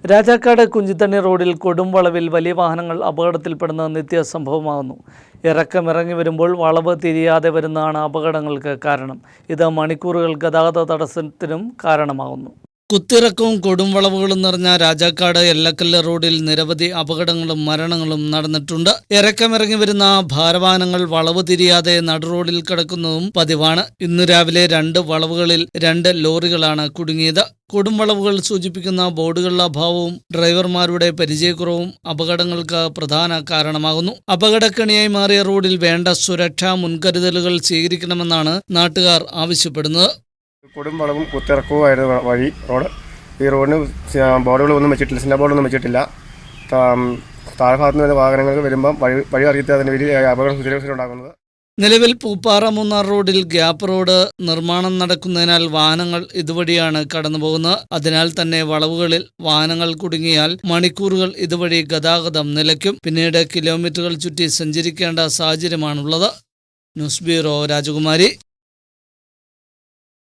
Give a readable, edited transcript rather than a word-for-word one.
രാജാക്കാട് കുഞ്ചിത്തണ്ണി റോഡിൽ കൊടുംവളവിൽ വലിയ വാഹനങ്ങൾ അപകടത്തിൽപ്പെടുന്നത് നിത്യസംഭവമാകുന്നു. ഇറങ്ങി വരുമ്പോൾ വളവ് തിരിയാതെ വരുന്നതാണ് അപകടങ്ങൾക്ക് കാരണം. ഇത് മണിക്കൂറുകൾ ഗതാഗത തടസ്സത്തിനും കാരണമാകുന്നു. കുത്തിറക്കവും കൊടുംവളവുകളും നിറഞ്ഞ രാജാക്കാട് എല്ലക്കല്ല് റോഡിൽ നിരവധി അപകടങ്ങളും മരണങ്ങളും നടന്നിട്ടുണ്ട്. ഇറങ്ങി വരുന്ന ഭാരവാഹനങ്ങൾ വളവ് തിരിയാതെ നടുറോഡിൽ കിടക്കുന്നതും പതിവാണ്. ഇന്ന് രാവിലെ 2 വളവുകളിൽ 2 ലോറികളാണ് കുടുങ്ങിയത്. കൊടുംവളവുകൾ സൂചിപ്പിക്കുന്ന ബോർഡുകളുടെ അഭാവവും ഡ്രൈവർമാരുടെ പരിചയക്കുറവും അപകടങ്ങൾക്ക് പ്രധാന കാരണമാകുന്നു. അപകടക്കണിയായി മാറിയ റോഡിൽ വേണ്ട സുരക്ഷാ മുൻകരുതലുകൾ സ്വീകരിക്കണമെന്നാണ് നാട്ടുകാർ ആവശ്യപ്പെടുന്നത്. കൊടുംവളവും കുത്തിറക്കവുമായിരുന്നു റോഡ്. ഈ റോഡിന് ബോർഡുകളൊന്നും വെച്ചിട്ടില്ല, സിഗ്നൽ ബോർഡൊന്നും വെച്ചിട്ടില്ല. താഴ്ഭാഗത്ത് നിന്ന് വാഹനങ്ങൾക്ക് വരുമ്പം വഴി അറിയാതെ അതിന് വലിയ അപകടം ഉണ്ടാകുന്നത്. നിലവിൽ പൂപ്പാറ മൂന്നാർ റോഡിൽ ഗ്യാപ്പ് റോഡ് നിർമ്മാണം നടക്കുന്നതിനാൽ വാഹനങ്ങൾ ഇതുവഴിയാണ് കടന്നുപോകുന്നത്. അതിനാൽ തന്നെ വളവുകളിൽ വാഹനങ്ങൾ കുടുങ്ങിയാൽ മണിക്കൂറുകൾ ഇതുവഴി ഗതാഗതം നിലയ്ക്കും. പിന്നീട് കിലോമീറ്ററുകൾ ചുറ്റി സഞ്ചരിക്കേണ്ട സാഹചര്യമാണുള്ളത്. ന്യൂസ് ബ്യൂറോ, രാജകുമാരി.